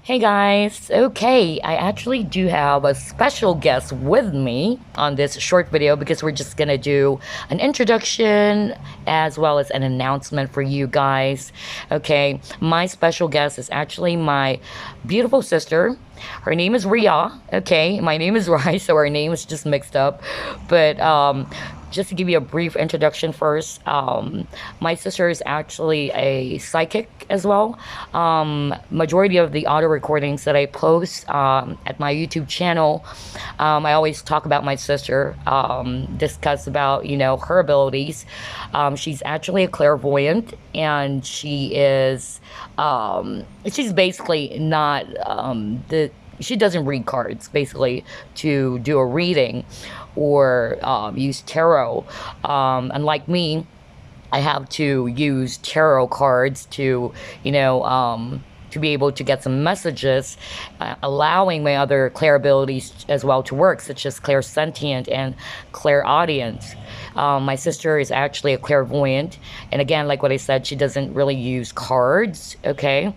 Hey guys, okay, I actually do have a special guest with me on this short video because we're just gonna do an introduction as well as an announcement for you guys. Okay, my special guest is actually my beautiful sister. Her name is Ria. Okay, my name is Rai, so our name is just mixed up. But just to give you a brief introduction first, my sister is actually a psychic as well. Majority of the audio recordings that I post at my YouTube channel, I always talk about my sister, discuss about her abilities. She's actually a clairvoyant, and she's basically not the she doesn't read cards basically to do a reading or use tarot. Unlike me, I have to use tarot cards to be able to get some messages, allowing my other clair abilities as well to work, such as clairsentient and clairaudient. My sister is actually a clairvoyant, and again, like what I said, she doesn't really use cards. Okay,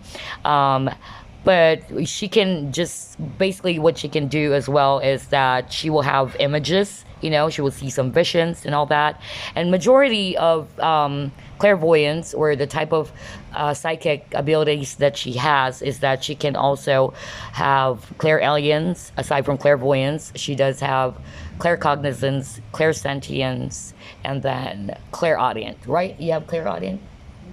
but she can just basically what she can do as well is that she will have images. She will see some visions and all that. And majority of clairvoyance, or the type of psychic abilities that she has, is that she can also have clairalience. Aside from clairvoyance, she does have claircognizance, clairsentience, and then clairaudient. Right? You have clairaudient.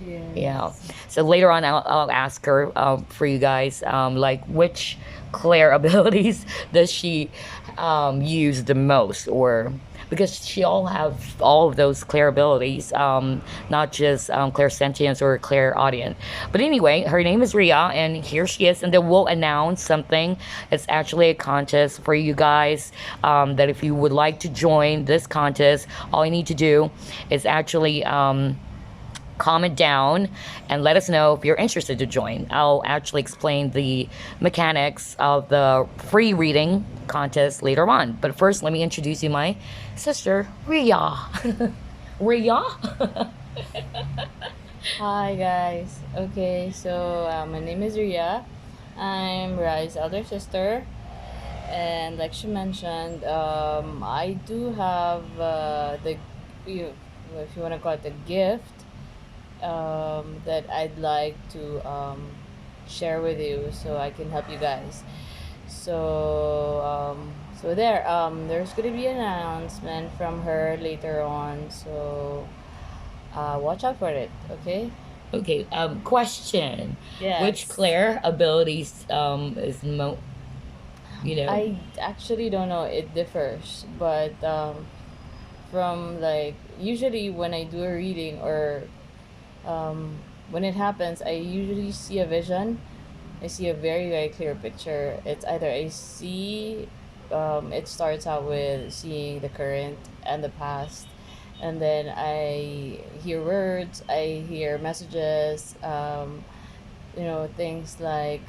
Yeah. Yes. So later on, I'll ask her for you guys, like which Claire abilities does she use the most, or because she all have all of those Claire abilities, not just Claire sentience or Claire audient. But anyway, her name is Ria, and here she is, and then we'll announce something. It's actually a contest for you guys. That if you would like to join this contest, all you need to do is actually. Comment down and let us know if you're interested to join. I'll actually explain the mechanics of the free reading contest later on. But first, let me introduce you my sister, Ria. Ria? Hi guys. Okay, so my name is Ria. I'm Rai's elder sister, and like she mentioned, I do have you, if you want to call it, the gift that I'd like to share with you, so I can help you guys. There's gonna be an announcement from her later on. So watch out for it. Okay. Okay, question. Which Yes. Claire abilities is I actually don't know. It differs, but from like usually when I do a reading or um, when it happens, I usually see a vision. I see a very very clear picture. It's either I see, it starts out with seeing the current and the past, and then I hear words. I hear messages. Things like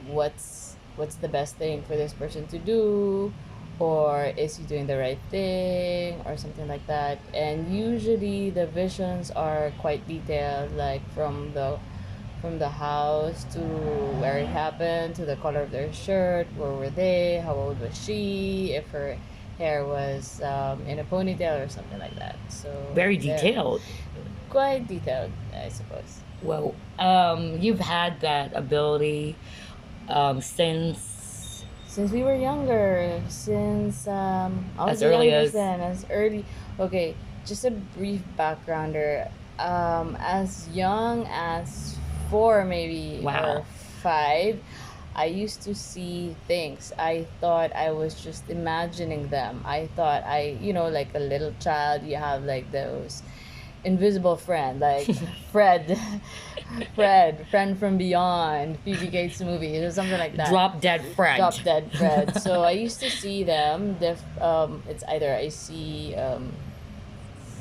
what's the best thing for this person to do, or is he doing the right thing, or something like that. And usually the visions are quite detailed, like from the house to where it happened, to the color of their shirt, where were they, how old was she, if her hair was in a ponytail or something like that. So very they're detailed. quite detailed, I suppose. Well, you've had that ability since Since we were younger, since I was as the early youngest as then, as early. Okay, just a brief backgrounder. As young as 4, maybe, or wow. 5, I used to see things. I thought I was just imagining them. I thought like a little child, you have like those invisible friend, like Fred, friend from beyond, Phoebe Cates movie, or something like that. Drop dead friend. Drop dead Fred. So I used to see them. It's either I see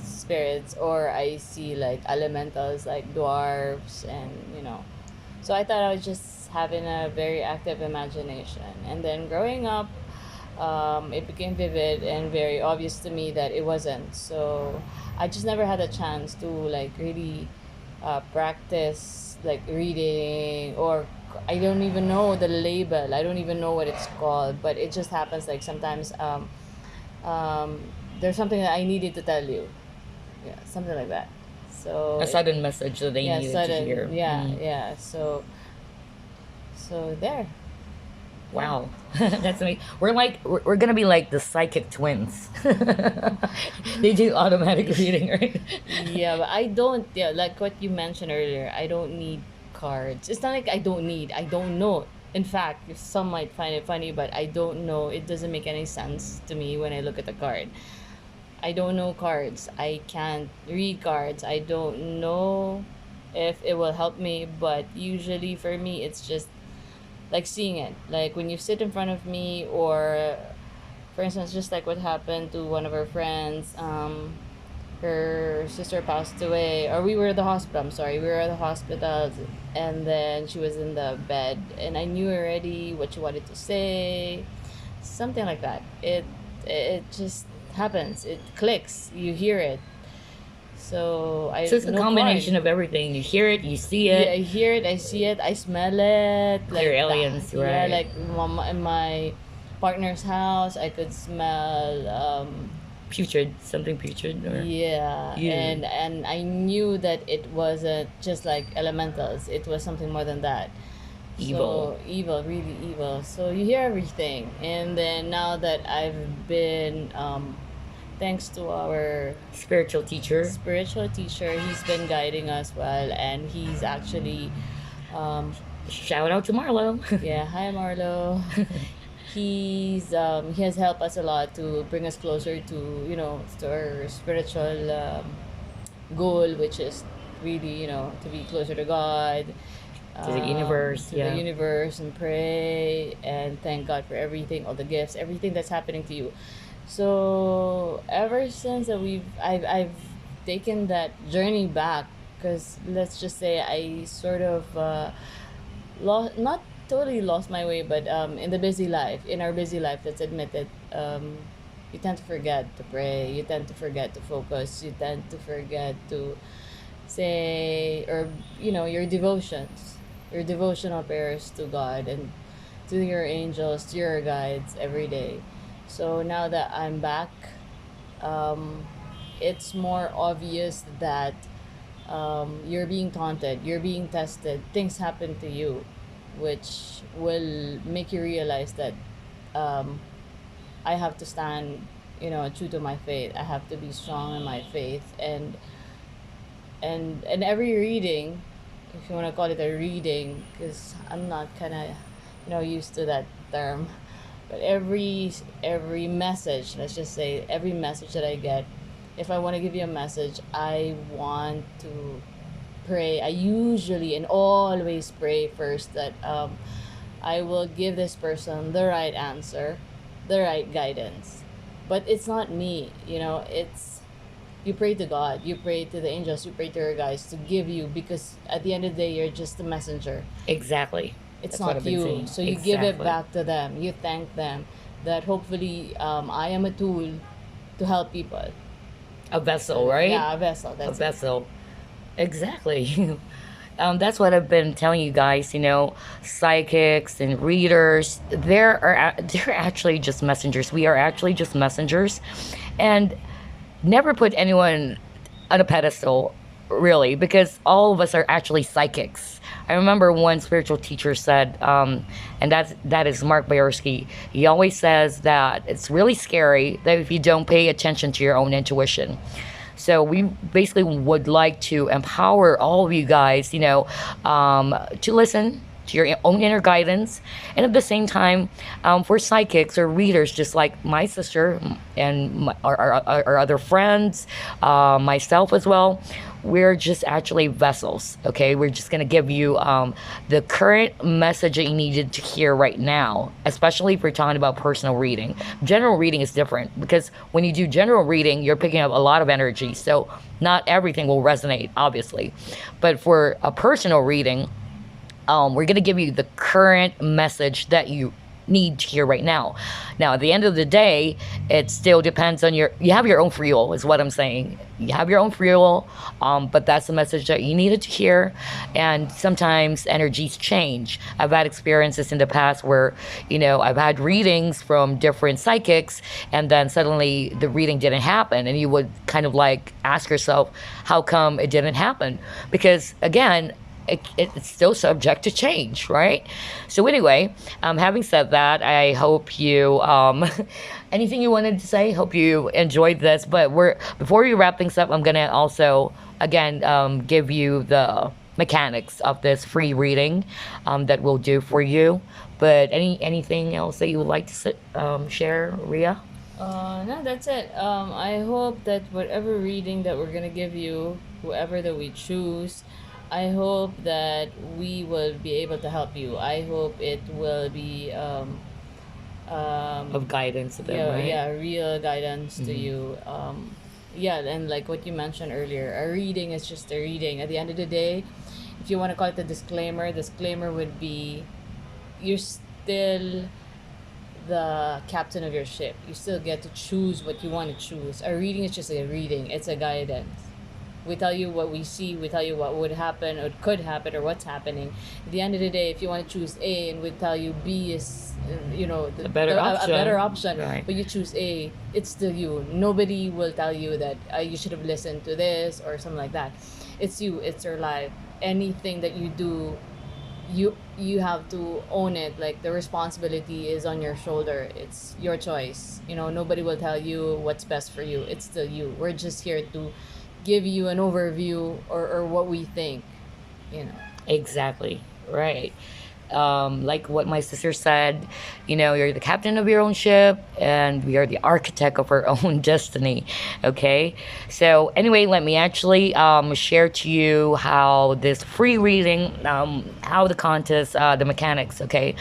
spirits, or I see like elementals, like dwarfs, and So I thought I was just having a very active imagination, and then growing up, it became vivid and very obvious to me that it wasn't. So I just never had a chance to like really practice like reading, or I don't even know the label. I don't even know what it's called, but it just happens like sometimes um, there's something that I needed to tell you. Yeah, something like that. So A sudden message that they yeah, needed to hear. sudden, yeah, Mm. yeah. So there, yeah. Wow, that's amazing. We're gonna be like the psychic twins. They do automatic reading, right? Yeah, but I don't, yeah, like what you mentioned earlier, I don't need cards. It's not like I don't know. In fact, some might find it funny, but I don't know. It doesn't make any sense to me when I look at the card. I don't know cards. I can't read cards. I don't know if it will help me, but usually for me, it's just like seeing it. Like when you sit in front of me, or for instance, just like what happened to one of our friends, her sister passed away, or we were at the hospital. I'm sorry, we were at the hospital, and then she was in the bed, and I knew already what she wanted to say, something like that. It just happens. It clicks. You hear it. So I So it's a no combination card. of everything. You hear it, you see Yeah, I it. hear it. I see it. I smell it. Like They're that. aliens, Yeah, right? like in my partner's house, I could smell Putrid, something putrid, or yeah, you and I knew that it wasn't just like elementals. It was something more than that. evil. So evil, really evil. So you hear everything, and then now that I've been, thanks to our Spiritual teacher. spiritual teacher, he's been guiding us well, and he's actually, um, Shout out to Marlo. yeah, hi Marlo. He has helped us a lot to bring us closer to, to our spiritual goal, which is really, to be closer to God, To the universe, to the yeah. universe, and pray and thank God for everything, all the gifts, everything that's happening to you. So ever since that I've taken that journey back, because let's just say I sort of lost, not totally lost my way, but in the busy life, in our busy life, let's admit it. You tend to forget to pray. You tend to forget to focus. You tend to forget to say, or your devotions, your devotional prayers to God, and to your angels, to your guides every day. So now that I'm back, um, it's more obvious that you're being taunted, you're being tested, things happen to you, which will make you realize that um, I have to stand, true to my faith. I have to be strong in my faith, and every reading, if you want to call it a reading, because I'm not kind of, used to that term, but every message, let's just say every message that I get, if I want to give you a message, I want to pray. I usually and always pray first that I will give this person the right answer, the right guidance. But it's not me, it's you pray to God, you pray to the angels, you pray to your guys to give you, because at the end of the day, you're just a messenger. Exactly. It's That's what not I've been you. saying. So you give it Exactly. back to them. You thank them that hopefully I am a tool to help people. A So vessel, right? yeah, a vessel. A That's it. vessel. Exactly. That's what I've been telling you guys. Psychics and readers. They're actually just messengers. We are actually just messengers, and never put anyone on a pedestal, really, because all of us are actually psychics. I remember one spiritual teacher said, and that is Mark Bayersky. He always says that it's really scary that if you don't pay attention to your own intuition. So we basically would like to empower all of you guys, to listen to your own inner guidance, and at the same time, for psychics or readers, just like my sister and our other friends, myself as well. We're just actually vessels, okay? We're just gonna give you the current message that you needed to hear right now, especially if we're talking about personal reading. General reading is different because when you do general reading, you're picking up a lot of energy, so not everything will resonate, obviously. But for a personal reading, we're gonna give you the current message that you need to hear right now. Now, at the end of the day, it still depends on you have your own free will, is what I'm saying. You have your own free will, but that's the message that you needed to hear. And sometimes energies change. I've had experiences in the past where, I've had readings from different psychics, and then suddenly the reading didn't happen. And you would kind of like ask yourself, how come it didn't happen? Because again, it's still subject to change, right? So anyway, having said that, I hope you anything you wanted to say. Hope you enjoyed this. But before we wrap things up, I'm gonna also again give you the mechanics of this free reading that we'll do for you. But anything else that you would like to share, Ria? No, that's it. I hope that whatever reading that we're gonna give you, whoever that we choose, I hope that we will be able to help you. I hope it will be Of guidance to them, yeah, right? yeah, real guidance to you. Yeah, and like what you mentioned earlier, a reading is just a reading. At the end of the day, if you want to call it a disclaimer would be you're still the captain of your ship. You still get to choose what you want to choose. A reading is just a reading. It's a guidance. We tell you what we see. We tell you what would happen or could happen or what's happening. At the end of the day, if you want to choose A and we tell you B is, A better a option. better option, Right. but you choose A, it's still you. Nobody will tell you that you should have listened to this or something like that. It's you. It's your life. Anything that you do, you have to own it. Like the responsibility is on your shoulder. It's your choice. Nobody will tell you what's best for you. It's still you. We're just here to give you an overview or what we think. Exactly. Right. Like what my sister said, you're the captain of your own ship, and we are the architect of our own destiny. Okay. So anyway, let me actually share to you how this free reading, how the contest, the mechanics, okay,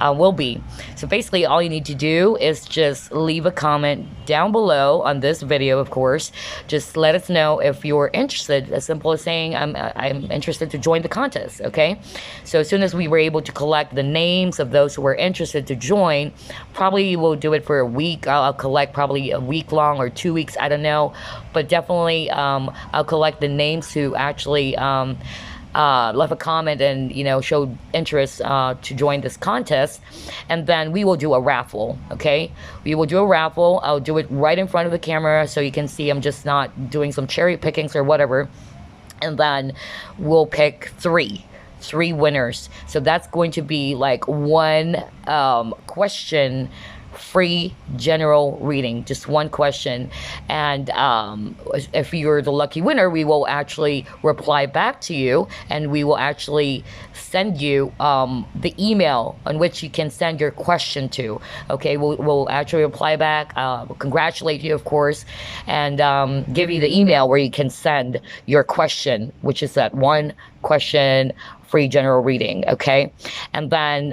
will be. So basically, all you need to do is just leave a comment down below on this video. Of course, just let us know if you're interested. As simple as saying, I'm interested to join the contest. Okay. So as soon as we were able to collect the names of those who were interested to join, probably we'll do it for a week. I'll collect probably a week long or 2 weeks, I don't know, but definitely I'll collect the names who actually left a comment and showed interest to join this contest, and then we will do a raffle. Okay, we will do a raffle. I'll do it right in front of the camera so you can see I'm just not doing some cherry pickings or whatever, and then we'll pick three winners. So that's going to be like one question, free general reading, just one question. And if you're the lucky winner, we will actually reply back to you, and we will actually send you the email on which you can send your question to. Okay, we'll actually reply back, we'll congratulate you, of course, and give you the email where you can send your question, which is that one question free general reading. Okay, and then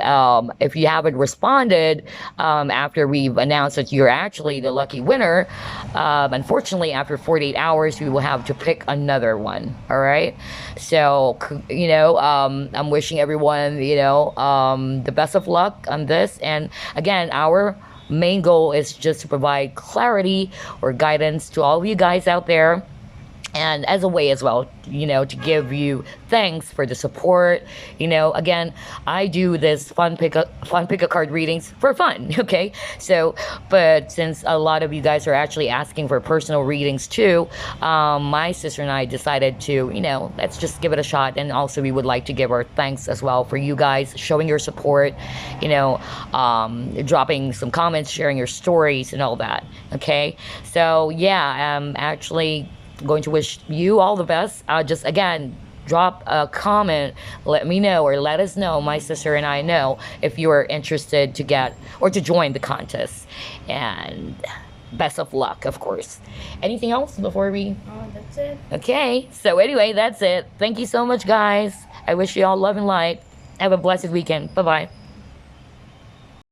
if you haven't responded after we've announced that you're actually the lucky winner, unfortunately after 48 hours we will have to pick another one. All right, so I'm wishing everyone the best of luck on this. And again, our main goal is just to provide clarity or guidance to all of you guys out there, and as a way as well, to give you thanks for the support. Again, I do this fun pick a card readings for fun. Okay, so but since a lot of you guys are actually asking for personal readings too, my sister and I decided to let's just give it a shot. And also we would like to give our thanks as well for you guys showing your support, dropping some comments, sharing your stories and all that. Okay, so yeah, I'm actually going to wish you all the best. Just again, drop a comment, let me know, or let us know, my sister and I know, if you are interested to get or to join the contest. And best of luck, of course. Anything else before we That's it. Okay, so anyway, that's it. Thank you so much, guys. I wish you all love and light. Have a blessed weekend. Bye bye.